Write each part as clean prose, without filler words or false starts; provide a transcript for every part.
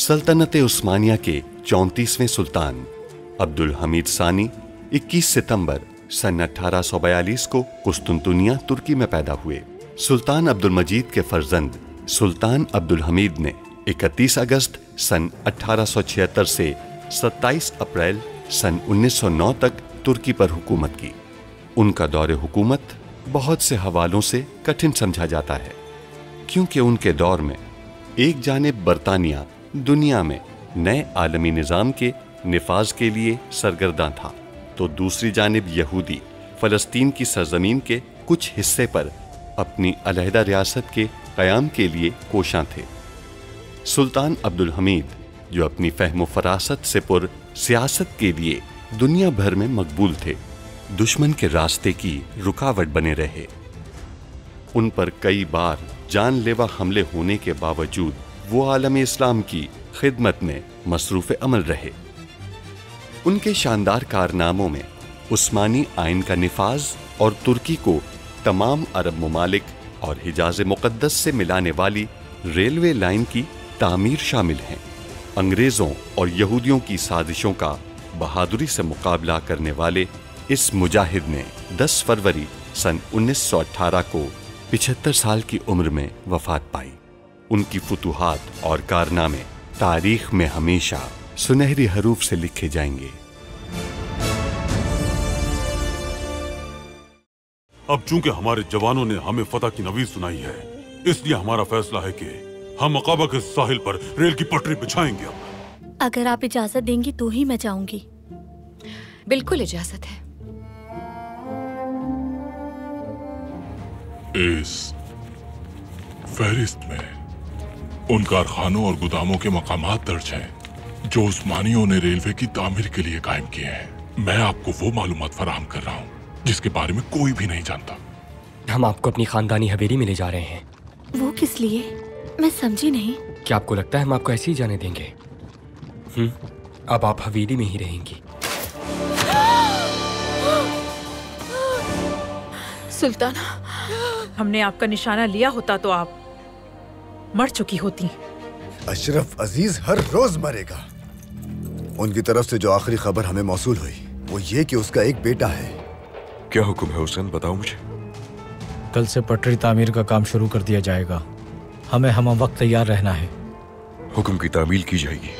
सल्तनत उस्मानिया के 34वें सुल्तान अब्दुल हमीद सानी 21 सितंबर सन 1842 को कुस्तुनतुनिया तुर्की में पैदा हुए। सुल्तान अब्दुल मजीद के फर्जंद सुल्तान अब्दुल हमीद ने 31 अगस्त सन 1876 से 27 अप्रैल सन 1909 तक तुर्की पर हुकूमत की। उनका दौरे हुकूमत बहुत से हवालों से कठिन समझा जाता है, क्योंकि उनके दौर में एक जानिब बरतानिया दुनिया में नए आलमी निज़ाम के निफाज के लिए सरगर्दा था, तो दूसरी जानिब यहूदी फ़लस्तीन की सरजमीन के कुछ हिस्से पर अपनी अलहदा रियासत के क़याम के लिए कोशां थे। सुल्तान अब्दुल हमीद, जो अपनी फ़हम फ़रासत से पुर सियासत के लिए दुनिया भर में मकबूल थे, दुश्मन के रास्ते की रुकावट बने रहे। उन पर कई बार जानलेवा हमले होने के बावजूद वो आलम इस्लाम की खिदमत में मसरूफ़ अमल रहे। उनके शानदार कारनामों में उस्मानी आइन का निफाज और तुर्की को तमाम अरब ममालिक और हिजाज मुक़द्दस से मिलाने वाली रेलवे लाइन की तामीर शामिल हैं। अंग्रेज़ों और यहूदियों की साजिशों का बहादुरी से मुकाबला करने वाले इस मुजाहिद ने 10 फरवरी सन 1918 को 75 साल की उम्र में वफात पाई। उनकी फुतूहात और कारनामे तारीख में हमेशा सुनहरी हरूफ से लिखे जाएंगे। अब चूंकि हमारे जवानों ने हमें फतह की नवीद सुनाई है, इसलिए हमारा फैसला है कि हम अकाबा के साहिल पर रेल की पटरी बिछाएंगे। अगर आप इजाजत देंगी तो ही मैं जाऊंगी। बिल्कुल इजाजत है। इस फहरिस्त में उन कारखानों और गोदामों के मकामात दर्ज हैं जो उस्मानियों ने रेलवे की तामीर के लिए कायम किए हैं। मैं आपको वो मालूमात फराहम कर रहा हूँ जिसके बारे में कोई भी नहीं जानता। हम आपको अपनी खानदानी हवेली में ले जा रहे हैं। वो किस लिए? मैं समझी नहीं। क्या आपको लगता है हम आपको ऐसे ही जाने देंगे? अब आप हवेली में ही रहेंगी। सुल्ताना, हमने आपका निशाना लिया होता तो आप मर चुकी होती। अशरफ अजीज हर रोज मरेगा। उनकी तरफ से जो आखिरी खबर हमें मौसूल हुई वो ये कि उसका एक बेटा है। क्या हुक्म है हुसैन, बताओ मुझे। कल से पटरी तामीर का काम शुरू कर दिया जाएगा। हमें हम वक्त तैयार रहना है। हुक्म की तामील की जाएगी।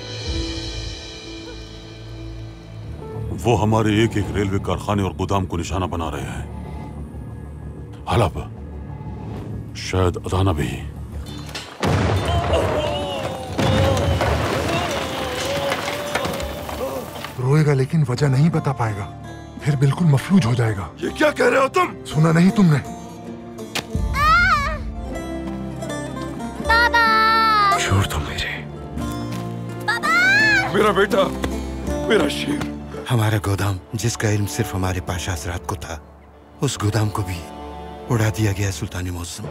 वो हमारे एक एक रेलवे कारखाने और गोदाम को निशाना बना रहे हैं। हलब शायद अदाना भी। रोएगा लेकिन वजह नहीं बता पाएगा, फिर बिल्कुल मफलूज हो जाएगा। ये क्या कह रहे हो तुम? सुना नहीं तुमने? बाबा! छोड़ दो मेरा बेटा, मेरा शेर। हमारा गोदाम जिसका इल्म सिर्फ हमारे पाशा हज़रात को था, उस गोदाम को भी उड़ा दिया गया। सुल्तान मौसम,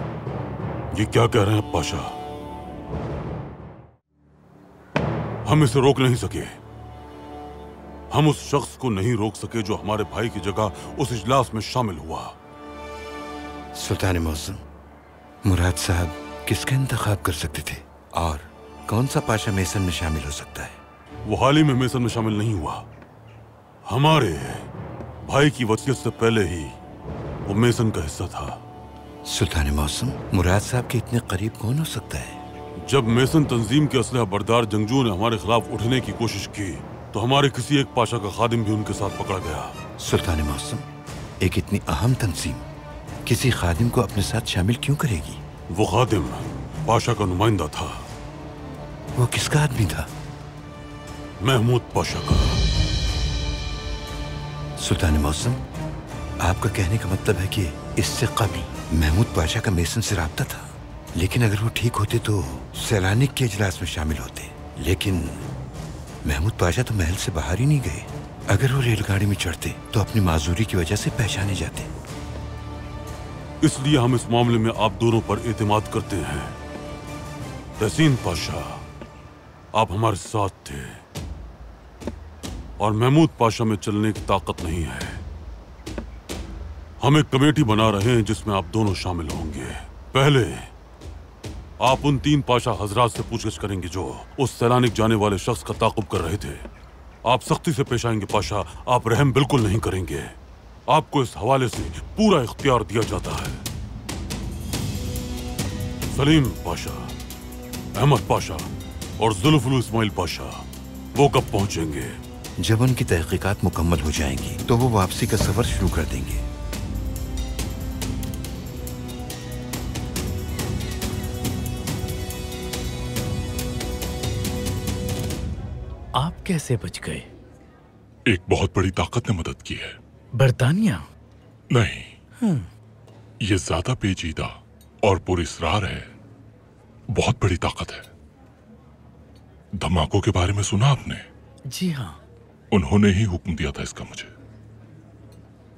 ये क्या कह रहे हैं पाशा? हम इसे रोक नहीं सके। हम उस शख्स को नहीं रोक सके जो हमारे भाई की जगह उस इजलास में शामिल हुआ। सुल्तान मौसम, मुराद साहब किसका इंतखाब कर सकते थे और कौन सा पाशा मेसन में शामिल हो सकता है? वो हाल ही में मेसन में शामिल नहीं हुआ। हमारे भाई की वसीयत से पहले ही वो मेसन का हिस्सा था। सुल्तान मौसम, मुराद साहब के इतने करीब कौन हो सकता है? जब मेसन तंजीम के असलहा बरदार जंगजुओं ने हमारे खिलाफ उठने की कोशिश की तो हमारे किसी एक पाशा का खादिम भी उनके साथ पकड़ा गया। सुल्तान मौसम, एक इतनी अहम तंजीम किसी खादिम को अपने साथ शामिल क्यों करेगी? वो खादिम पाशा का नुमाइंदा था। वो किसका आदमी था? महमूद पाशा का। सुल्तान मौसम, आपका कहने का मतलब है कि इससे कबल महमूद पाशा का मेसन से राब्ता था, लेकिन अगर वो ठीक होते तो सैलानिक के इजलास में शामिल होते। लेकिन महमूद पाशा तो महल से बाहर ही नहीं गए। अगर वो रेलगाड़ी में चढ़ते तो अपनी माजूरी की वजह से पहचाने जाते। इसलिए हम इस मामले में आप दोनों पर एतमाद करते हैं। तहसीन पाशा, आप हमारे साथ थे और महमूद पाशा में चलने की ताकत नहीं है। हम एक कमेटी बना रहे हैं जिसमें आप दोनों शामिल होंगे। पहले आप उन 3 पाशा हजरात से पूछगिछ करेंगे जो उस सैलानिक जाने वाले शख्स का ताक़ुब कर रहे थे। आप सख्ती से पेश आएंगे पाशा, आप रहम बिल्कुल नहीं करेंगे। आपको इस हवाले से पूरा इख्तियार दिया जाता है। सलीम पाशा, अहमद पाशा और जुल्फुल इस्माइल पाशा वो कब पहुंचेंगे? जब उनकी तहकीकात मुकम्मल हो जाएंगी तो वो वापसी का सफर शुरू कर देंगे। आप कैसे बच गए? एक बहुत बड़ी ताकत ने मदद की है। बर्तानिया? नहीं, ये ज्यादा पेचीदा और पुरस्रार है। बहुत बड़ी ताकत है। धमाकों के बारे में सुना आपने? जी हाँ। उन्होंने ही हुक्म दिया था इसका मुझे।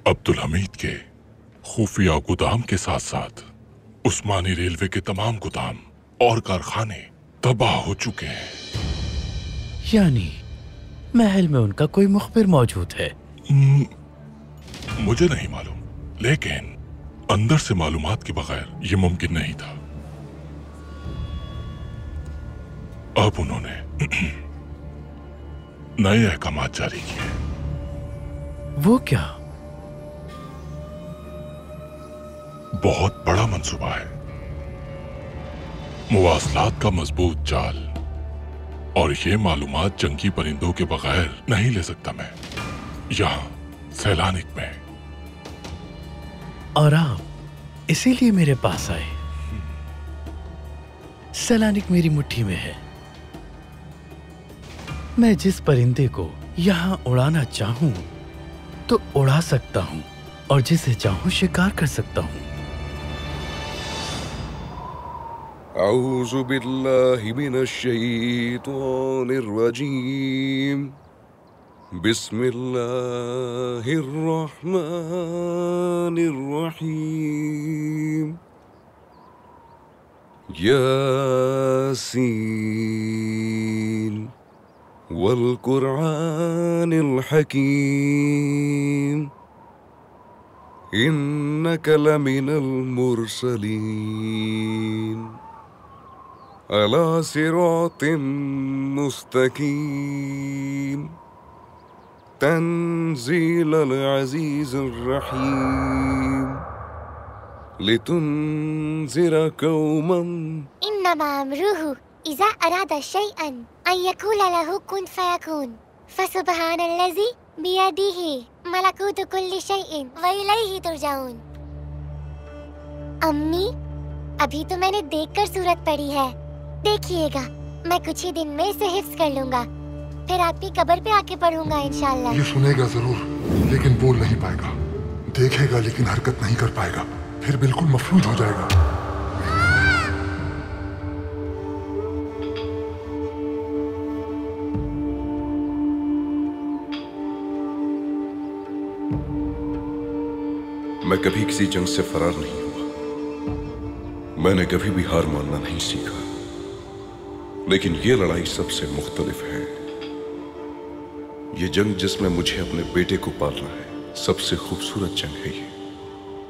अब्दुल हमीद के खुफिया गोदाम के साथ साथ उस्मानी रेलवे के तमाम गोदाम और कारखाने तबाह हो चुके हैं। यानी महल में उनका कोई मुखबिर मौजूद है? मुझे नहीं मालूम, लेकिन अंदर से मालूमात के बगैर यह मुमकिन नहीं था। अब उन्होंने नए अहकामात जारी किए। वो क्या? बहुत बड़ा मंसूबा है। मुवासलात का मजबूत जाल, और ये मालूमात जंगी परिंदों के बगैर नहीं ले सकता मैं, यहां सैलानिक में। और आप इसीलिए मेरे पास आए? सैलानिक मेरी मुट्ठी में है। मैं जिस परिंदे को यहां उड़ाना चाहूं तो उड़ा सकता हूं, और जिसे चाहूं शिकार कर सकता हूं। औज़ु बिल्लाहि मिनश शैतानिर रजीम। बिस्मिल्लाहिर रहमानिर रहीम। यासीन वल कुरआनिल हकीम। इन्नका लमिनल मुरसलीन अला सिरातिम मुस्तकीम। तंज़ीलल अज़ीज़िर रहीम। लितुनज़िरा कौमन। इन्नमा अम्रुहु इज़ा अरादा शैअन अन यक़ूला लहु कुन फ़यकून। फ़सुब्हानल्लज़ी बियदिही मलकूतु कुल्लि शैइन व इलैहि तुरजाऊन। अम्मी, अभी तो मैंने देखकर सूरत पढ़ी है। देखिएगा, मैं कुछ ही दिन में इसे हिफ्ज़ कर लूंगा, फिर आपकी कब्र पे आके पढ़ूंगा इंशाअल्लाह। ये सुनेगा जरूर, लेकिन बोल नहीं पाएगा। देखेगा लेकिन हरकत नहीं कर पाएगा, फिर बिल्कुल मफलूज हो जाएगा। मैं कभी किसी जंग से फरार नहीं हुआ। मैंने कभी भी हार मानना नहीं सीखा। लेकिन ये लड़ाई सबसे मुख्तलिफ है। ये जंग जिसमें मुझे अपने बेटे को पालना है, सबसे खूबसूरत जंग है ये।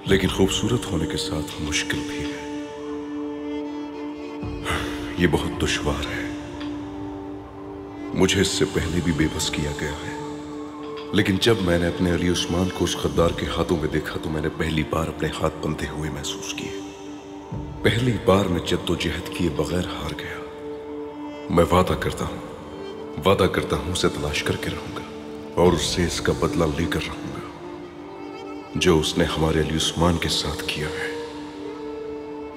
लेकिन खूबसूरत होने के साथ मुश्किल भी है। ये बहुत दुश्वार है। मुझे इससे पहले भी बेबस किया गया है, लेकिन जब मैंने अपने अली उस्मान को उस गद्दार के हाथों में देखा तो मैंने पहली बार अपने हाथ बंधे हुए महसूस किए। पहली बार मैं जद्दोजहद किए बगैर हार गया। मैं वादा करता हूं उसे तलाश करके रहूंगा और उससे इसका बदला लेकर रहूंगा जो उसने हमारे अली उस्मान के साथ किया है।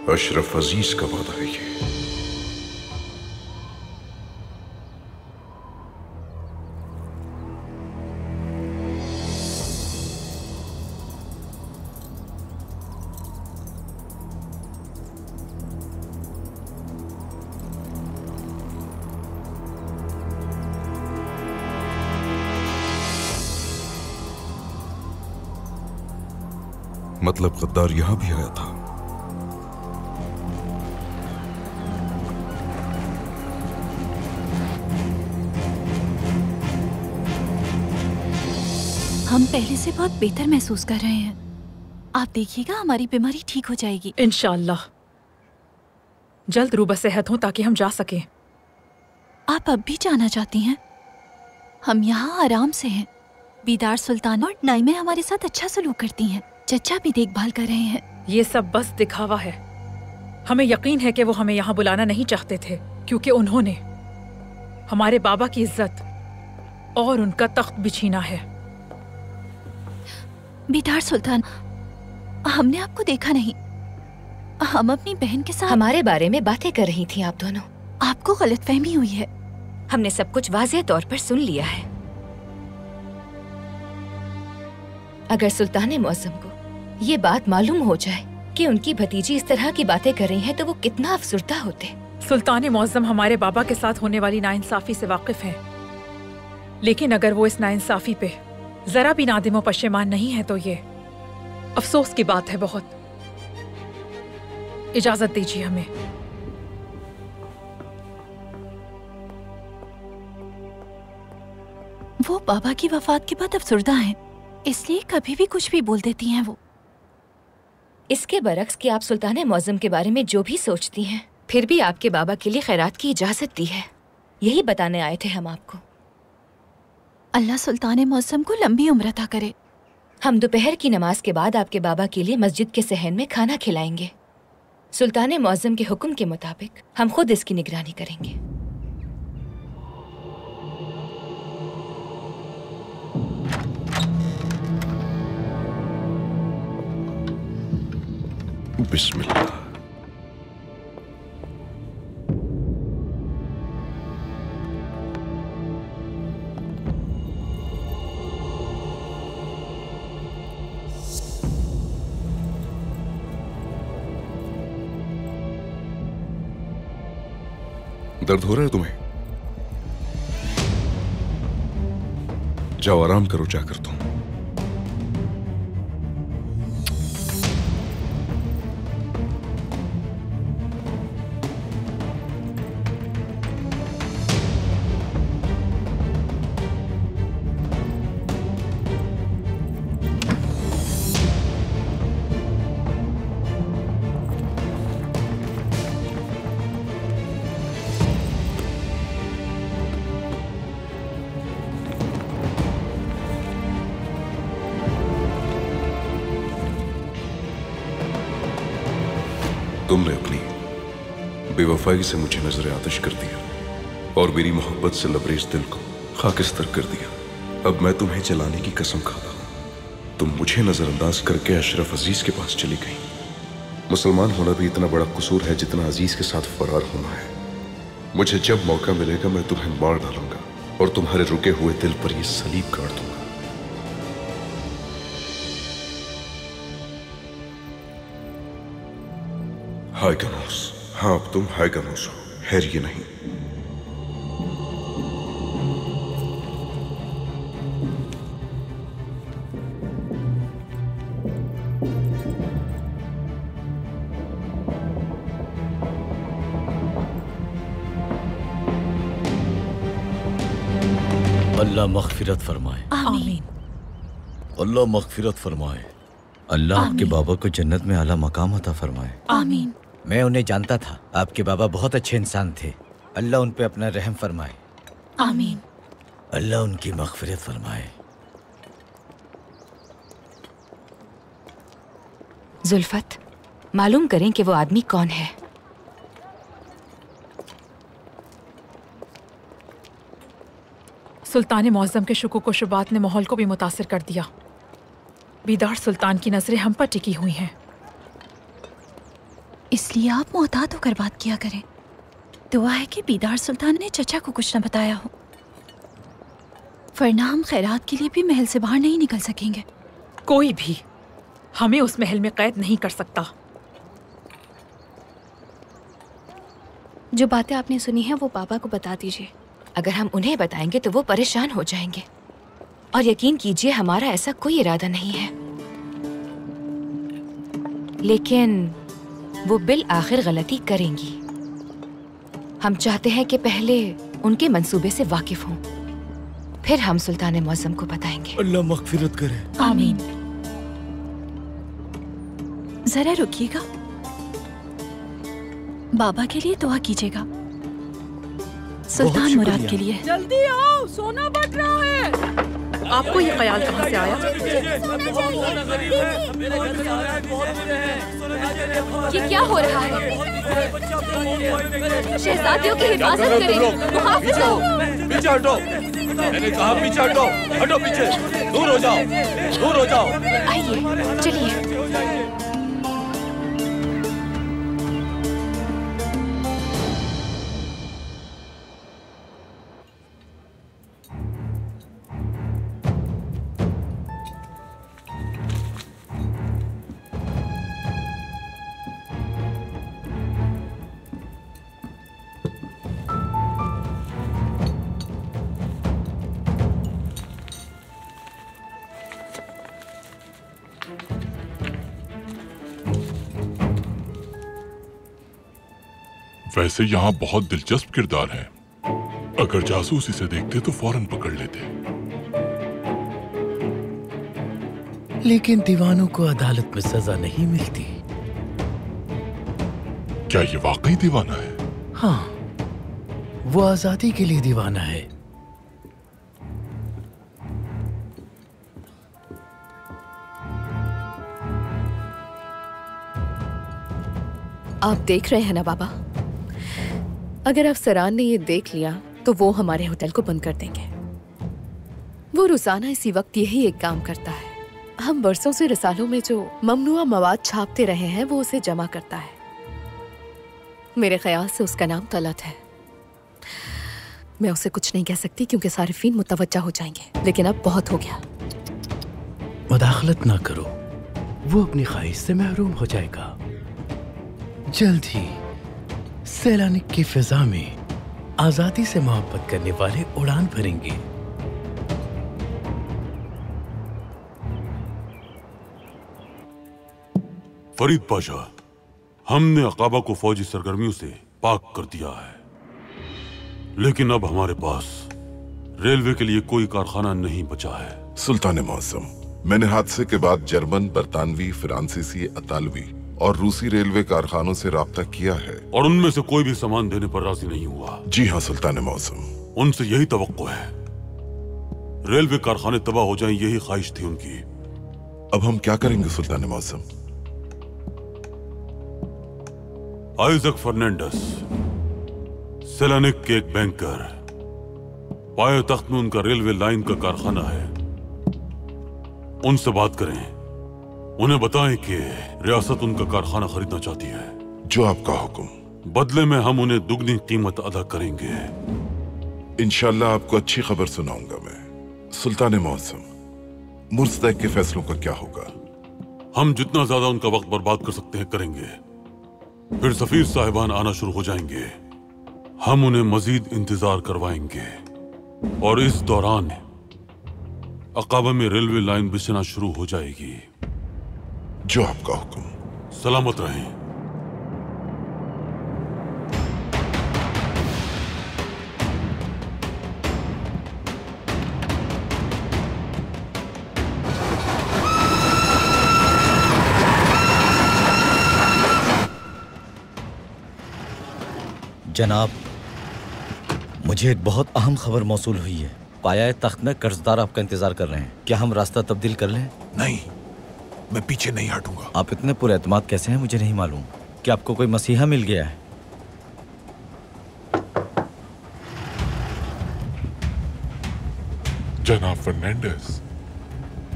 अशरफ अजीज का वादा है ये। मतलब गद्दार यहां भी आया था। हम पहले से बहुत बेहतर महसूस कर रहे हैं। आप देखिएगा, हमारी बीमारी ठीक हो जाएगी इंशाअल्लाह। जल्द रूबसेहत हों ताकि हम जा सकें। आप अब भी जाना चाहती हैं? हम यहाँ आराम से हैं। बीदार सुल्तान और नाइमे हमारे साथ अच्छा सलूक करती हैं। चचा भी देखभाल कर रहे हैं। ये सब बस दिखावा है। हमें यकीन है कि वो हमें यहाँ बुलाना नहीं चाहते थे, क्योंकि उन्होंने हमारे बाबा की इज्जत और उनका तख्त भी छीना है। बीदार सुल्तान, हमने आपको देखा नहीं। हम अपनी बहन के साथ हमारे बारे में बातें कर रही थी आप दोनों। आपको गलतफहमी हुई है। हमने सब कुछ वाज़ेह तौर पर सुन लिया है। अगर सुल्तान मुअज़्ज़म को ये बात मालूम हो जाए कि उनकी भतीजी इस तरह की बातें कर रही हैं तो वो कितना अफसुर्दा होते। सुल्तान मुअज़्ज़म हमारे बाबा के साथ होने वाली नाइंसाफी से वाकिफ हैं, लेकिन अगर वो इस नाइंसाफी पे जरा भी नादिम व पशेमान नहीं है तो ये अफसोस की बात है बहुत। इजाजत दीजिए हमें। वो बाबा की वफात के बाद अफसुर्दा हैं, इसलिए कभी भी कुछ भी बोल देती हैं वो। इसके बरक्स कि आप सुल्तान मुअज़्ज़म के बारे में जो भी सोचती हैं, फिर भी आपके बाबा के लिए खैरात की इजाजत दी है। यही बताने आए थे हम आपको। अल्लाह सुल्तान मुअज़्ज़म को लंबी उम्र अता करे। हम दोपहर की नमाज के बाद आपके बाबा के लिए मस्जिद के सहन में खाना खिलाएंगे। सुल्तान मुअज़्ज़म के हुक्म के मुताबिक हम खुद इसकी निगरानी करेंगे। बिस्मिल्लाह। दर्द हो रहा है तुम्हें? जाओ आराम करो जाकर तुम। तुमने अपनी बेवफाई से मुझे नजर आतिश कर दिया और मेरी मोहब्बत से लबरेज दिल को खाकिस्तर कर दिया। अब मैं तुम्हें जलाने की कसम खाता हूं। तुम मुझे नजरअंदाज करके अशरफ अजीज के पास चली गई। मुसलमान होना भी इतना बड़ा कसूर है जितना अजीज के साथ फरार होना है। मुझे जब मौका मिलेगा मैं तुम्हें मार डालूंगा और तुम्हारे रुके हुए दिल पर यह सलीब काट दूंगा। हाय गनोस। हाँ अब तुम हाय गनोस हो, हैर ये नहीं। अल्लाह मग़फ़िरत फरमाए। आमीन। अल्लाह मग़फ़िरत फरमाए। अल्लाह आपके बाबा को जन्नत में आला मकाम अता फरमाए। आमीन। मैं उन्हें जानता था, आपके बाबा बहुत अच्छे इंसान थे। अल्लाह उन पे अपना रहम फरमाए। आमीन। अल्लाह उनकी मग़फ़िरत फरमाए। जुल्फत, मालूम करें कि वो आदमी कौन है। सुल्तान मुअज़्ज़म के शुकूक व शुबात ने माहौल को भी मुतासिर कर दिया। बीदार सुल्तान की नजरें हम पर टिकी हुई हैं, इसलिए आप मोहतात होकर बात किया करें। दुआ है कि बीदार सुल्तान ने चचा को कुछ न बताया हो, वरना हम खैरात के लिए भी महल से बाहर नहीं निकल सकेंगे। कोई भी हमें उस महल में कैद नहीं कर सकता। जो बातें आपने सुनी हैं वो पापा को बता दीजिए। अगर हम उन्हें बताएंगे तो वो परेशान हो जाएंगे, और यकीन कीजिए हमारा ऐसा कोई इरादा नहीं है। लेकिन वो बिल आखिर गलती करेंगी। हम चाहते हैं कि पहले उनके मंसूबे से वाकिफ हों, फिर हम सुल्तान मुअज़्ज़म को बताएंगे। अल्लाह मग़फ़िरत करे। आमीन। जरा रुकिएगा। बाबा के लिए दुआ कीजिएगा, सुल्तान मुराद के लिए। जल्दी आओ, सोना बट रहा है। आपको ये ख्याल कहाँ से आया? ये क्या हो रहा है? शहजादियों की हिफाजत करें, मुहाफिज हो। पीछे हटो, मैंने कहा पीछे हटो, हटो पीछे, दूर हो जाओ, दूर हो जाओ। आइए, चलिए। वैसे यहाँ बहुत दिलचस्प किरदार है। अगर जासूस इसे देखते तो फौरन पकड़ लेते। लेकिन दीवानों को अदालत में सजा नहीं मिलती। क्या ये वाकई दीवाना है? हाँ, वो आजादी के लिए दीवाना है। आप देख रहे हैं ना बाबा, अगर अफसरान ने ये देख लिया तो वो हमारे होटल को बंद कर देंगे। वो रोजाना इसी वक्त यही एक काम करता है। हम बरसों से रिसालों में जो ममनुआ मवाद छापते रहे हैं वो उसे जमा करता है। मेरे ख्याल से उसका नाम तलत है। मैं उसे कुछ नहीं कह सकती क्योंकि सारिफीन मुतवज्जा हो जाएंगे, लेकिन अब बहुत हो गया। मुदाखलत ना करो, वो अपनी ख्वाहिश से महरूम हो जाएगा। जल्द ही सैलानिक की फिजा में आजादी से मोहब्बत करने वाले उड़ान भरेंगे। फरीद पाशा, हमने अकाबा को फौजी सरगर्मियों से पाक कर दिया है, लेकिन अब हमारे पास रेलवे के लिए कोई कारखाना नहीं बचा है। सुल्तान मौसम, मैंने हादसे के बाद जर्मन, बरतानवी, फ्रांसीसी, अतालवी और रूसी रेलवे कारखानों से राब्ता किया है, और उनमें से कोई भी सामान देने पर राजी नहीं हुआ। जी हाँ सुल्तान मौसम, उनसे यही तवक्को है। रेलवे कारखाने तबाह हो जाएं, यही ख्वाहिश थी उनकी। अब हम क्या करेंगे सुल्तान मौसम? आइजक फर्नांडिस, सेलानिक के एक बैंकर, पाए तख्त में उनका रेलवे लाइन का कारखाना है। उनसे बात करें, उन्हें बताएं कि रियासत उनका कारखाना खरीदना चाहती है। जो आपका हुक्म। बदले में हम उन्हें दुगनी कीमत अदा करेंगे। इंशाल्लाह आपको अच्छी खबर सुनाऊंगा मैं। सुल्तान मौसम, मुस्तैक के फैसलों का क्या होगा? हम जितना ज्यादा उनका वक्त बर्बाद कर सकते हैं करेंगे। फिर सफीर साहिबान आना शुरू हो जाएंगे। हम उन्हें मजीद इंतजार करवाएंगे और इस दौरान अकाबा में रेलवे लाइन बिछना शुरू हो जाएगी। जो आपका हुक्म। सलामत रहें। जनाब, मुझे एक बहुत अहम खबर मौसूल हुई है। पाया तख्त में कर्जदार आपका इंतजार कर रहे हैं। क्या हम रास्ता तब्दील कर लें? नहीं, मैं पीछे नहीं हटूंगा। आप इतने पुरएतमाद कैसे हैं मुझे नहीं मालूम। क्या आपको कोई मसीहा मिल गया है? जनाब फर्नांडिस,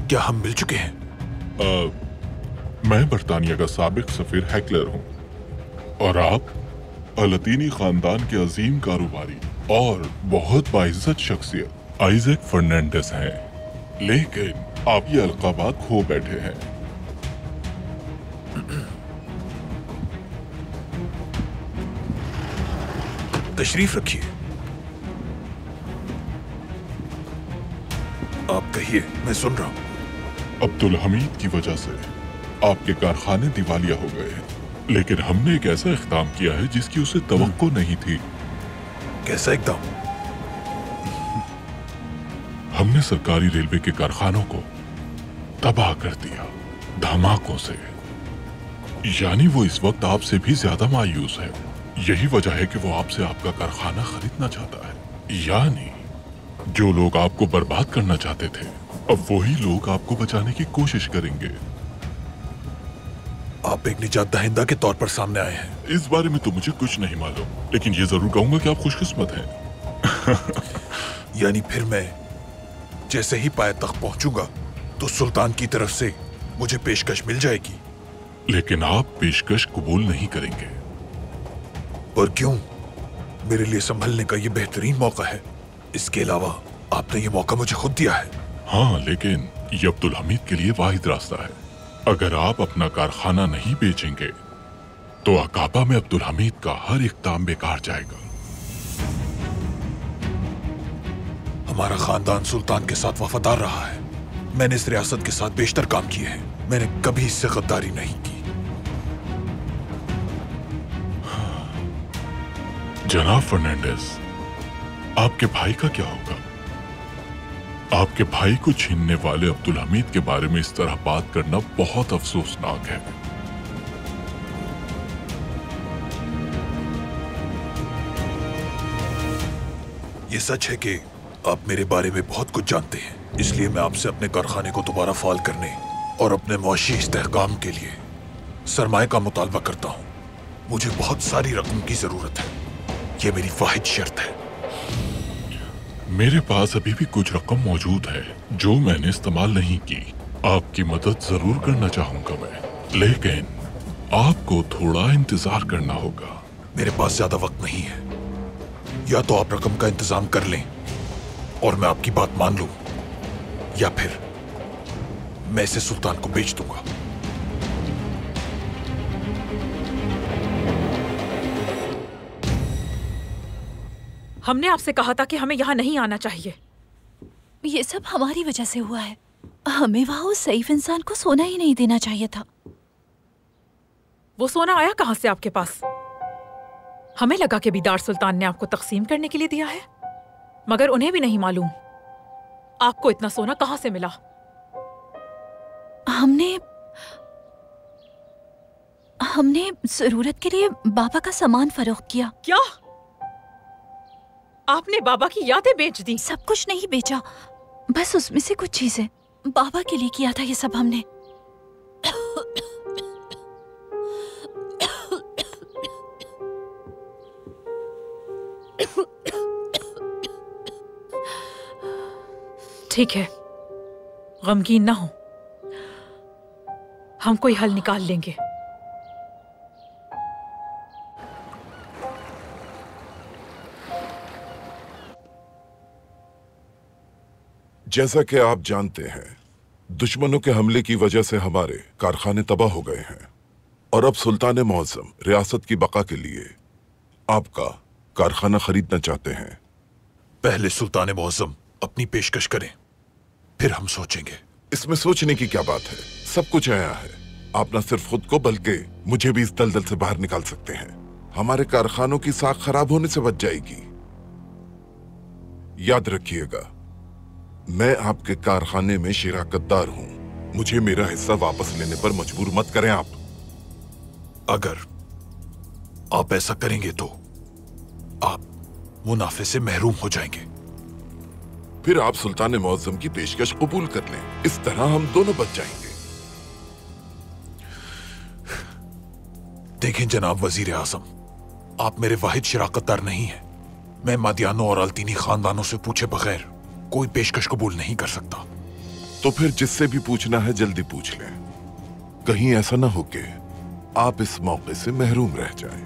क्या हम मिल चुके हैं? मैं बरतानिया का साबिक सफीर हैकलर हूँ और आप अलतीनी खानदान के अजीम कारोबारी और बहुत बाइज्जत शख्सियत आइजक फर्नांडिस हैं। लेकिन आप ये अलकाबात खो बैठे हैं। तशरीफ रखिए। आप कहिए, मैं सुन रहा हूँ। अब्दुल हमीद की वजह से आपके कारखाने दिवालिया हो गए हैं, लेकिन हमने एक ऐसा इक़दाम किया है जिसकी उसे तवक्को नहीं थी। कैसा इक़दाम? हमने सरकारी रेलवे के कारखानों को तबाह कर दिया धमाकों से। यानी वो इस वक्त आपसे भी ज्यादा मायूस है। यही वजह है कि वो आपसे आपका कारखाना खरीदना चाहता है। यानी जो लोग आपको बर्बाद करना चाहते थे, अब वही लोग आपको बचाने की कोशिश करेंगे। आप एक निजात दहिंदा के तौर पर सामने आए हैं। इस बारे में तो मुझे कुछ नहीं मालूम, लेकिन ये जरूर कहूंगा कि आप खुशकिस्मत हैं। यानी फिर मैं जैसे ही पाया तक पहुंचूंगा तो सुल्तान की तरफ से मुझे पेशकश मिल जाएगी। लेकिन आप पेशकश कबूल नहीं करेंगे। पर क्यों? मेरे लिए संभलने का ये बेहतरीन मौका है। इसके अलावा आपने ये मौका मुझे खुद दिया है। हाँ, लेकिन ये अब्दुल हमीद के लिए वाहिद रास्ता है। अगर आप अपना कारखाना नहीं बेचेंगे तो अकाबा में अब्दुल हमीद का हर इक़दाम बेकार जाएगा। हमारा खानदान सुल्तान के साथ वफादार रहा है। मैंने इस रियासत के साथ बेशतर काम किए हैं। मैंने कभी इससे गद्दारी नहीं की। जनाब फर्नांडिस, आपके भाई का क्या होगा? आपके भाई को छीनने वाले अब्दुल हमीद के बारे में इस तरह बात करना बहुत अफसोसनाक है। ये सच है कि आप मेरे बारे में बहुत कुछ जानते हैं, इसलिए मैं आपसे अपने कारखाने को दोबारा फाल करने और अपने मुआशी इस्तेहकाम के लिए सरमाए का मुतालबा करता हूँ। मुझे बहुत सारी रकम की जरूरत है। ये मेरी वाहिद शर्त है। मेरे पास अभी भी कुछ रकम मौजूद है जो मैंने इस्तेमाल नहीं की। आपकी मदद जरूर करना चाहूंगा मैं, लेकिन आपको थोड़ा इंतजार करना होगा। मेरे पास ज्यादा वक्त नहीं है। या तो आप रकम का इंतजाम कर लें और मैं आपकी बात मान लूं, या फिर मैं इसे सुल्तान को बेच दूंगा। हमने आपसे कहा था कि हमें यहाँ नहीं आना चाहिए। ये सब हमारी वजह से हुआ है। हमें वहाँ उस सईफ इंसान को सोना ही नहीं देना चाहिए था। वो सोना आया कहाँ से आपके पास? हमें लगा कि बीदार सुल्तान ने आपको तकसीम करने के लिए दिया है, मगर उन्हें भी नहीं मालूम आपको इतना सोना कहाँ से मिला। हमने जरूरत के लिए बाबा का सामान फरोख्त किया। क्या आपने बाबा की यादें बेच दी? सब कुछ नहीं बेचा, बस उसमें से कुछ चीजें। बाबा के लिए किया था ये सब हमने। ठीक है, गमगीन ना हो, हम कोई हल निकाल लेंगे। जैसा कि आप जानते हैं, दुश्मनों के हमले की वजह से हमारे कारखाने तबाह हो गए हैं और अब सुल्तान मुअज़्ज़म रियासत की बका के लिए आपका कारखाना खरीदना चाहते हैं। पहले सुल्तान मुअज़्ज़म अपनी पेशकश करें, फिर हम सोचेंगे। इसमें सोचने की क्या बात है? सब कुछ आया है। आप न सिर्फ खुद को बल्कि मुझे भी इस दलदल से बाहर निकाल सकते हैं। हमारे कारखानों की साख खराब होने से बच जाएगी। याद रखिएगा, मैं आपके कारखाने में शिराकतदार हूं। मुझे मेरा हिस्सा वापस लेने पर मजबूर मत करें आप। अगर आप ऐसा करेंगे तो आप मुनाफे से महरूम हो जाएंगे। फिर आप सुल्तान मुअज़्ज़म की पेशकश कबूल कर लें। इस तरह हम दोनों बच जाएंगे। देखें जनाब वजीर आज़म, आप मेरे वाहिद शिराकतदार नहीं हैं। मैं मादियानों और अल्तीनी खानदानों से पूछे बगैर कोई पेशकश कबूल नहीं कर सकता। तो फिर जिससे भी पूछना है जल्दी पूछ लें। कहीं ऐसा ना हो कि आप इस मौके से महरूम रह जाएं।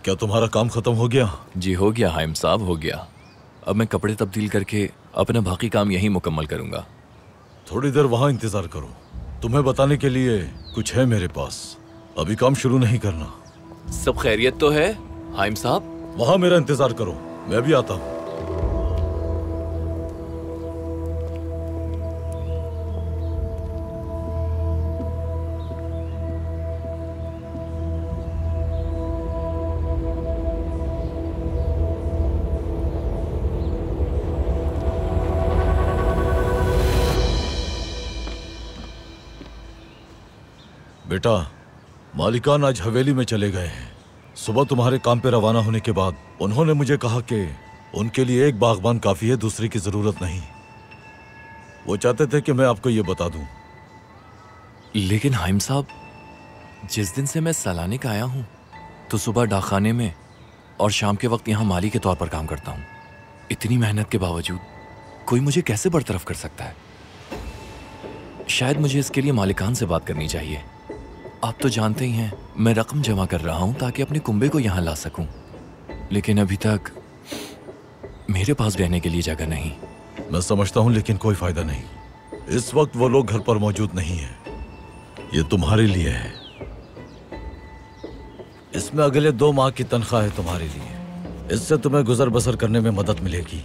क्या तुम्हारा काम खत्म हो गया? जी हो गया हाइम साहब, हो गया। अब मैं कपड़े तब्दील करके अपना बाकी काम यहीं मुकम्मल करूंगा। थोड़ी देर वहां इंतजार करो, तुम्हें बताने के लिए कुछ है मेरे पास। अभी काम शुरू नहीं करना। सब खैरियत तो है हाइम साहब? वहां मेरा इंतजार करो, मैं भी आता हूं। बेटा, मालिकान आज हवेली में चले गए हैं। सुबह तुम्हारे काम पे रवाना होने के बाद उन्होंने मुझे कहा कि उनके लिए एक बागबान काफी है, दूसरे की जरूरत नहीं। वो चाहते थे कि मैं आपको ये बता दूं। लेकिन हाइम साहब, जिस दिन से मैं सैलानिक आया हूं तो सुबह डाकखाने में और शाम के वक्त यहाँ माली के तौर पर काम करता हूँ। इतनी मेहनत के बावजूद कोई मुझे कैसे बरतरफ कर सकता है? शायद मुझे इसके लिए मालिकान से बात करनी चाहिए। आप तो जानते ही हैं मैं रकम जमा कर रहा हूँ ताकि अपने कुंबे को यहाँ ला सकूं, लेकिन अभी तक मेरे पास रहने के लिए जगह नहीं। मैं समझता हूँ, लेकिन कोई फायदा नहीं। इस वक्त वो लोग घर पर मौजूद नहीं है। ये तुम्हारे लिए है। इसमें अगले 2 माह की तनख्वाह है तुम्हारे लिए। इससे तुम्हें गुजर बसर करने में मदद मिलेगी।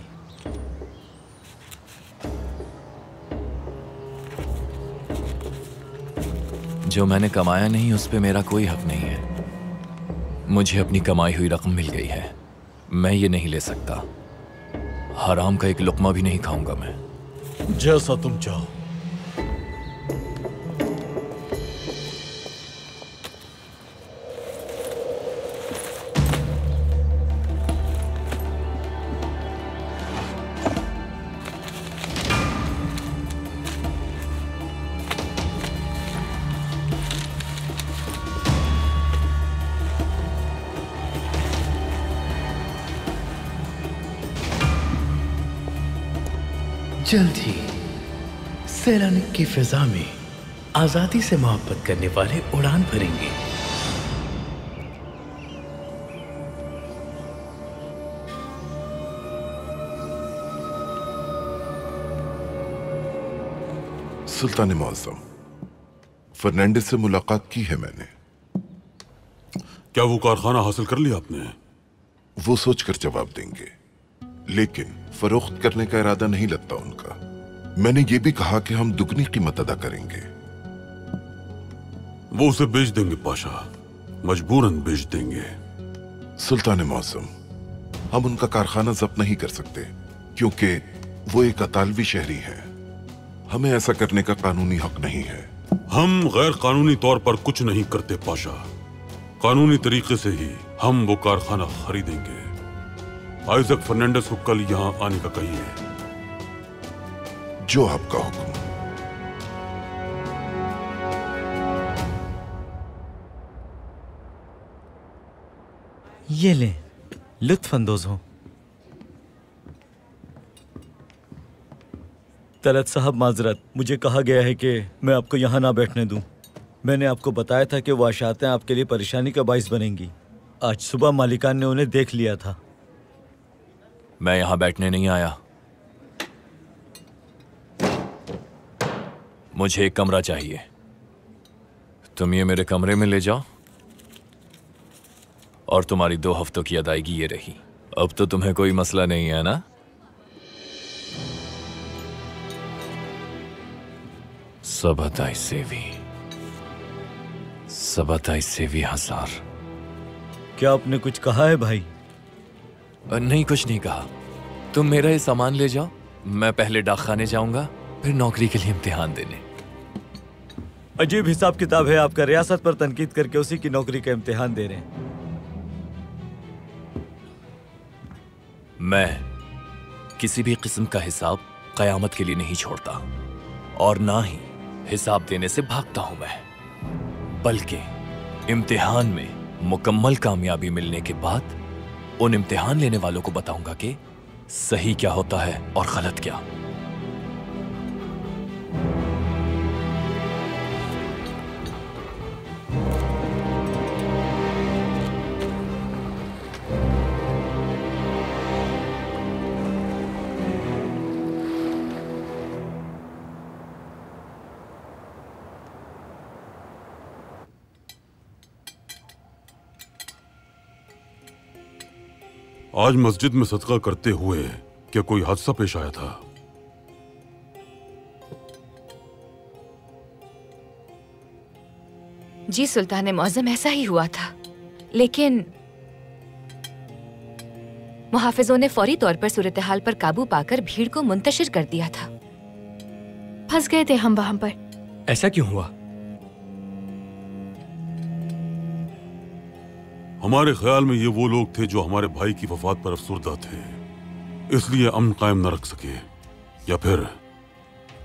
जो मैंने कमाया नहीं उस पे मेरा कोई हक नहीं है। मुझे अपनी कमाई हुई रकम मिल गई है, मैं ये नहीं ले सकता। हराम का एक लुक्मा भी नहीं खाऊंगा मैं। जैसा तुम चाहो। जल्द ही सैलानिक की फिजा में आजादी से मोहब्बत करने वाले उड़ान भरेंगे। सुल्तान मौज़म, फर्नांडिस से मुलाकात की है मैंने। क्या वो कारखाना हासिल कर लिया आपने? वो सोचकर जवाब देंगे, लेकिन फरोख्त करने का इरादा नहीं लगता उनका। मैंने ये भी कहा कि हम दुगनी कीमत अदा करेंगे। वो उसे बेच देंगे पाशा, मजबूरन बेच देंगे। सुल्तान मौसम, हम उनका कारखाना जब्त नहीं कर सकते क्योंकि वो एक अतालवी शहरी है। हमें ऐसा करने का कानूनी हक नहीं है। हम गैर कानूनी तौर पर कुछ नहीं करते पाशा। कानूनी तरीके से ही हम वो कारखाना खरीदेंगे। आइजक फर्नांडिस को कल यहाँ आने का कहिए। जो आपका हुक्म। ये ले, लुत्फ अंदोज हो। तलत साहब माजरत, मुझे कहा गया है कि मैं आपको यहाँ ना बैठने दूं। मैंने आपको बताया था कि वो आशातें आपके लिए परेशानी का बाइस बनेंगी। आज सुबह मालिकान ने उन्हें देख लिया था। मैं यहाँ बैठने नहीं आया। मुझे एक कमरा चाहिए। तुम ये मेरे कमरे में ले जाओ और तुम्हारी 2 हफ्तों की अदायगी ये रही। अब तो तुम्हें कोई मसला नहीं है ना? सबताई सेवी हजार। क्या आपने कुछ कहा है भाई? नहीं, कुछ नहीं कहा। तुम मेरा ये सामान ले जाओ। मैं पहले डाकखाने जाऊंगा, फिर नौकरी के लिए इम्तिहान देने। अजीब हिसाब किताब है आपका। रियासत पर तनकीद करके उसी की नौकरी का इम्तिहान दे रहे हैं। मैं किसी भी किस्म का हिसाब कयामत के लिए नहीं छोड़ता और ना ही हिसाब देने से भागता हूं मैं, बल्कि इम्तिहान में मुकम्मल कामयाबी मिलने के बाद उन इम्तिहान लेने वालों को बताऊंगा कि सही क्या होता है और गलत क्या। आज मस्जिद में सदका करते हुए क्या कोई हादसा पेश आया था? जी सुल्तान मौज़म, ऐसा ही हुआ था, लेकिन मुहाफिजों ने फौरी तौर पर सूरत हाल पर काबू पाकर भीड़ को मुंतशिर कर दिया था। फंस गए थे हम वहां पर। ऐसा क्यों हुआ? हमारे ख्याल में ये वो लोग थे जो हमारे भाई की वफात पर अफसुर्दा थे, इसलिए अमन कायम न रख सके, या फिर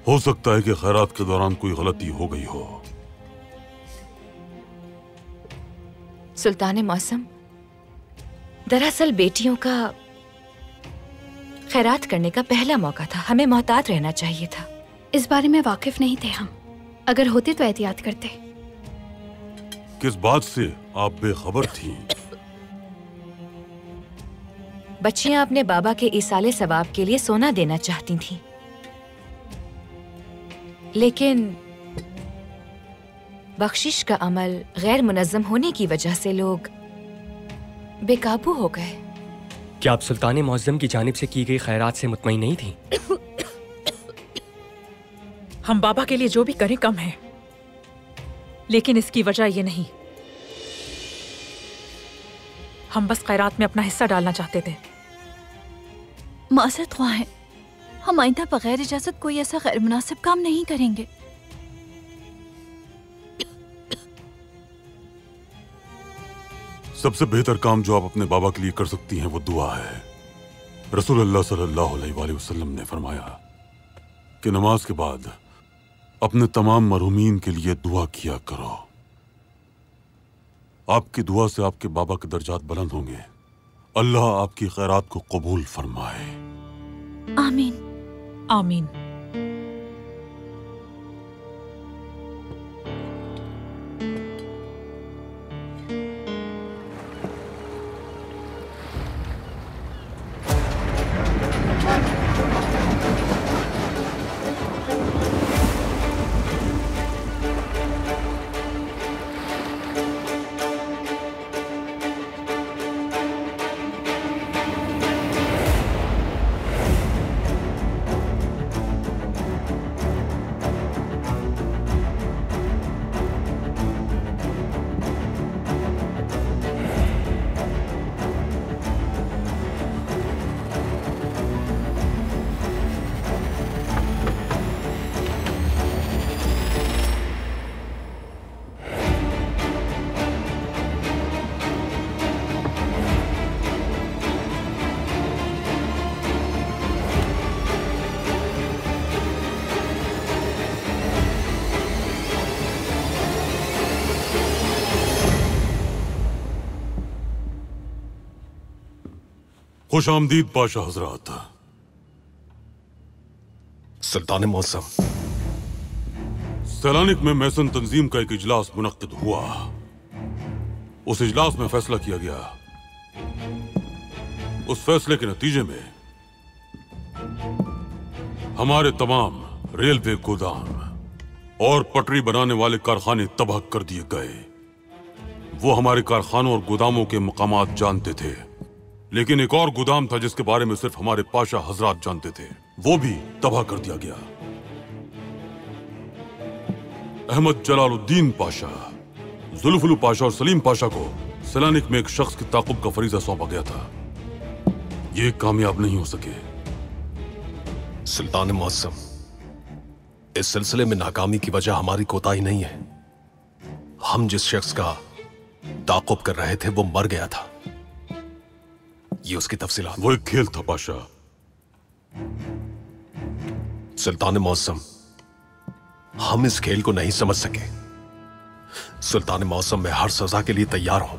हो सकता है कि खैरात के दौरान कोई गलती हो गई हो। सुल्तान मौसम, दरअसल बेटियों का खैरात करने का पहला मौका था, हमें मोहतात रहना चाहिए था। इस बारे में वाकिफ नहीं थे हम, अगर होते तो एहतियात करते। किस बात से आप बेखबर थीं? बच्चियां अपने बाबा के इसाले सवाब के लिए सोना देना चाहती थीं, लेकिन बख्शिश का अमल गैर मुनज़्ज़म होने की वजह से लोग बेकाबू हो गए। क्या आप सुल्तान मौज़्ज़म की जानिब से की गई खैरात से मुतमईन नहीं थी? हम बाबा के लिए जो भी करें कम है, लेकिन इसकी वजह ये नहीं। हम बस खैरात में अपना हिस्सा डालना चाहते थे। माज़रत ख्वाह है, हम आइंदा बगैर इजाजत कोई ऐसा गैर मुनासिब काम नहीं करेंगे। सबसे बेहतर काम जो आप अपने बाबा के लिए कर सकती हैं वो दुआ है। रसूलुल्लाह सल्लल्लाहु अलैहि वसल्लम ने फरमाया कि नमाज के बाद अपने तमाम मरहूमीन के लिए दुआ किया करो। आपकी दुआ से आपके बाबा के दर्जात बुलंद होंगे। अल्लाह आपकी खैरात को कबूल फरमाए। आमीन आमीन। खुश आमदीद पाशा हजरात। सुल्तान मौसम, सैलानिक में मैसन तंजीम का एक इजलास मुनक्किद हुआ। उस इजलास में फैसला किया गया। उस फैसले के नतीजे में हमारे तमाम रेलवे गोदाम और पटरी बनाने वाले कारखाने तबाह कर दिए गए। वो हमारे कारखानों और गोदामों के मकामात जानते थे, लेकिन एक और गोदाम था जिसके बारे में सिर्फ हमारे पाशा हजरात जानते थे, वो भी तबाह कर दिया गया। अहमद जलालुद्दीन पाशा, जुल्फुल पाशा और सलीम पाशा को सैलानिक में एक शख्स की ताकुब का फरीजा सौंपा गया था। ये कामयाब नहीं हो सके। सुल्तान मौसम, इस सिलसिले में नाकामी की वजह हमारी कोताही नहीं है। हम जिस शख्स का ताकुब कर रहे थे वो मर गया था। ये उसकी तफसीलात। वो एक खेल था पाशा। सुल्तान मौसम, हम इस खेल को नहीं समझ सके। सुल्तान मौसम, मैं हर सजा के लिए तैयार हूं।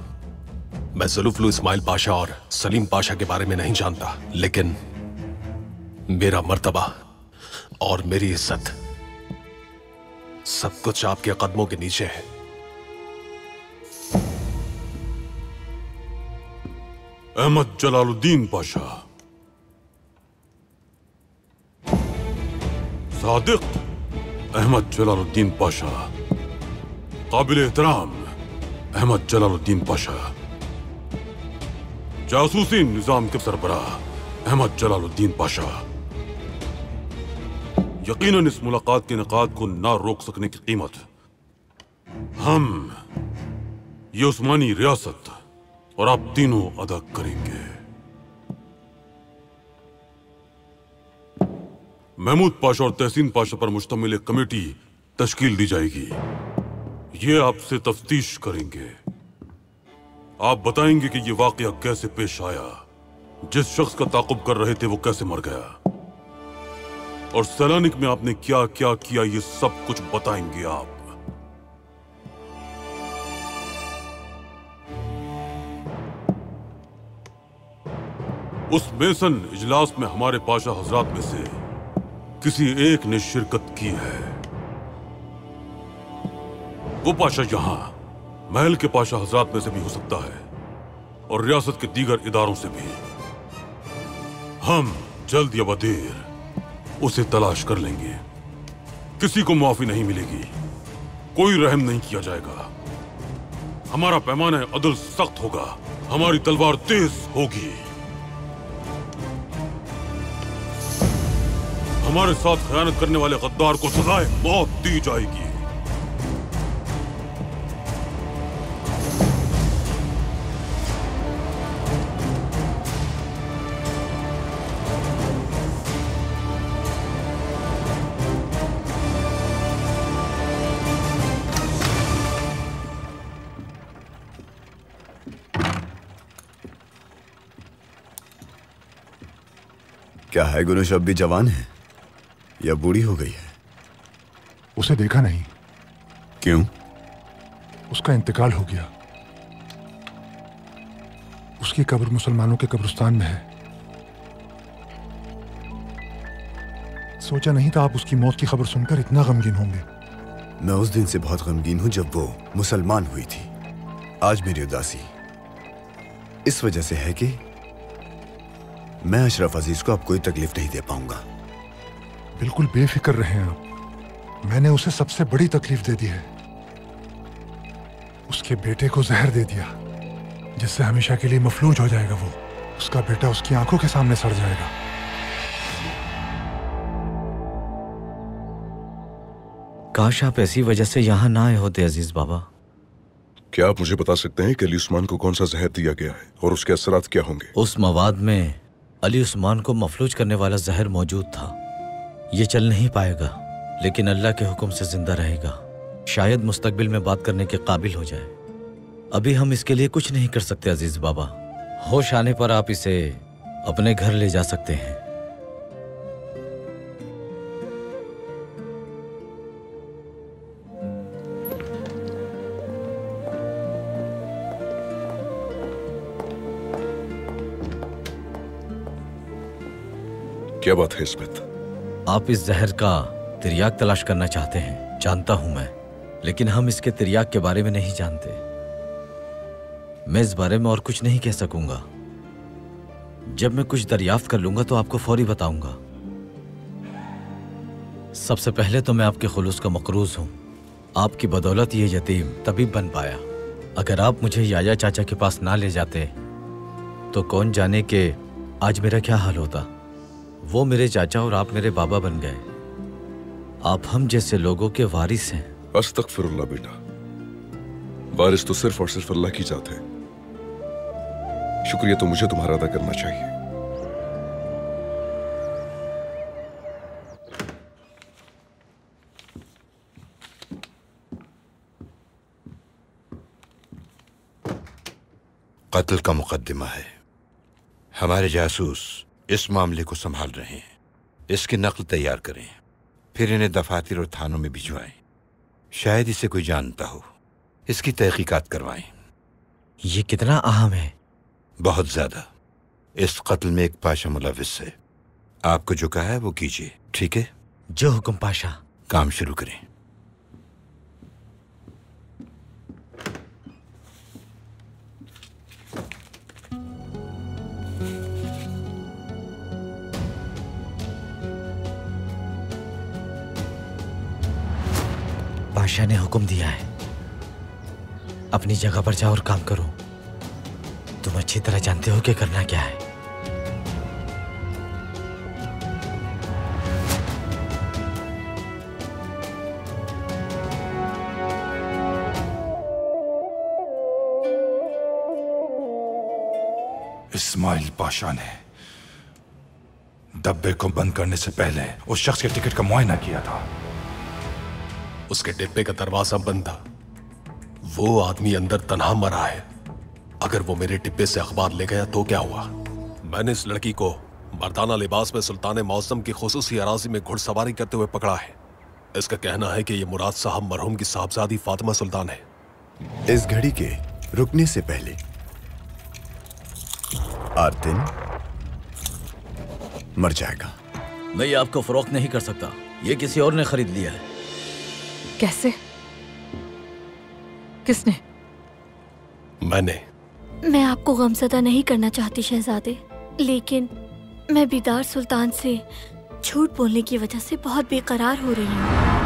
मैं जुल्फुल इस्माइल पाशा और सलीम पाशा के बारे में नहीं जानता, लेकिन मेरा मर्तबा और मेरी इज्जत सब कुछ आपके कदमों के नीचे है। अहमद जलालुद्दीन पाशा, सादिक अहमद जलालुद्दीन पाशा, काबिल एहतराम अहमद जलालुद्दीन पाशा, जासूसी निजाम के सरबराह अहमद जलालुद्दीन पाशा। यकीनन इस मुलाकात के इनेकाद को ना रोक सकने की कीमत हम ये उस्मानी रियासत और आप तीनों अदा करेंगे। महमूद पाशा और तहसीन पाशा पर मुश्तमिल एक कमेटी तश्कील दी जाएगी। ये आपसे तफ्तीश करेंगे। आप बताएंगे कि ये वाकया कैसे पेश आया, जिस शख्स का ताकुब कर रहे थे वो कैसे मर गया, और सैलानिक में आपने क्या क्या किया, ये सब कुछ बताएंगे आप। उस मेसन इजलास में हमारे पाशा हजरात में से किसी एक ने शिरकत की है। वो पाशा यहां महल के पाशा हजरात में से भी हो सकता है और रियासत के दीगर इदारों से भी। हम जल्द या बदेर उसे तलाश कर लेंगे। किसी को माफी नहीं मिलेगी, कोई रहम नहीं किया जाएगा। हमारा पैमाना अदल सख्त होगा, हमारी तलवार तेज होगी। हमारे साथ खयानत करने वाले गद्दार को सजाए मौत दी जाएगी। क्या है गुनुश अब भी जवान है या बूढ़ी हो गई है? उसे देखा नहीं। क्यों? उसका इंतकाल हो गया। उसकी कब्र मुसलमानों के कब्रिस्तान में है। सोचा नहीं था आप उसकी मौत की खबर सुनकर इतना गमगीन होंगे। मैं उस दिन से बहुत गमगीन हूं जब वो मुसलमान हुई थी। आज मेरी उदासी इस वजह से है कि मैं अशरफ अजीज को अब कोई तकलीफ नहीं दे पाऊंगा। बिल्कुल बेफिक्र रहे आप। मैंने उसे सबसे बड़ी तकलीफ दे दी है। उसके बेटे को जहर दे दिया, जिससे हमेशा के लिए मफलूज हो जाएगा वो। उसका बेटा उसकी आंखों के सामने सड़ जाएगा। काश आप ऐसी वजह से यहाँ ना आए होते अजीज बाबा। क्या आप मुझे बता सकते हैं कि अली उस्मान को कौन सा जहर दिया गया है और उसके असरात क्या होंगे? उस मवाद में अली उस्मान को मफलूज करने वाला जहर मौजूद था। ये चल नहीं पाएगा, लेकिन अल्लाह के हुक्म से जिंदा रहेगा। शायद मुस्तकबिल में बात करने के काबिल हो जाए। अभी हम इसके लिए कुछ नहीं कर सकते अजीज बाबा। होश आने पर आप इसे अपने घर ले जा सकते हैं। क्या बात है इस्मत? आप इस जहर का तिर्याक तलाश करना चाहते हैं, जानता हूं मैं, लेकिन हम इसके तिर्याक के बारे में नहीं जानते। मैं इस बारे में और कुछ नहीं कह सकूंगा। जब मैं कुछ दरियाफ्त कर लूंगा तो आपको फौरी बताऊंगा। सबसे पहले तो मैं आपके खुलूस का मकरूज हूं। आपकी बदौलत ये यतीम तबीब बन पाया। अगर आप मुझे याया चाचा के पास ना ले जाते तो कौन जाने के आज मेरा क्या हाल होता। वो मेरे चाचा और आप मेरे बाबा बन गए। आप हम जैसे लोगों के वारिस हैं। अस्तगफिरुल्लाह बेटा, वारिस तो सिर्फ और सिर्फ अल्लाह की जात है। शुक्रिया तो मुझे तुम्हारा अदा करना चाहिए। कत्ल का मुकद्दमा है। हमारे जासूस इस मामले को संभाल रहे हैं। इसकी नकल तैयार करें, फिर इन्हें दफातर और थानों में भिजवाएं। शायद इसे कोई जानता हो, इसकी तहकीकात करवाएं। ये कितना अहम है? बहुत ज्यादा। इस कत्ल में एक पाशा मुलविस है। आपको जो कहा है वो कीजिए, ठीक है? जो हुक्म पाशा। काम शुरू करें। बादशाह ने हुक्म दिया है, अपनी जगह पर जाओ और काम करो। तुम अच्छी तरह जानते हो कि करना क्या है। इस्माइल पाशा ने डब्बे को बंद करने से पहले उस शख्स के टिकट का मुआयना किया था। उसके डिब्बे का दरवाजा बंद था। वो आदमी अंदर तन्हा मरा है। अगर वो मेरे डिब्बे से अखबार ले गया तो क्या हुआ? मैंने इस लड़की को मर्दाना लिबास में सुल्तान मौसम की खुसूसी अराजी में घुड़सवारी करते हुए पकड़ा है। इसका कहना है कि ये मुराद साहब मरहूम की साहबजादी फातिमा सुल्तान है। इस घड़ी के रुकने से पहले आर्तिन मर जाएगा। मैं ये आपको फरोख्त नहीं कर सकता, ये किसी और ने खरीद लिया है। कैसे? किसने? मैंने। मैं आपको गमज़दा नहीं करना चाहती शहजादे, लेकिन मैं बीदार सुल्तान से झूठ बोलने की वजह से बहुत बेकरार हो रही हूँ।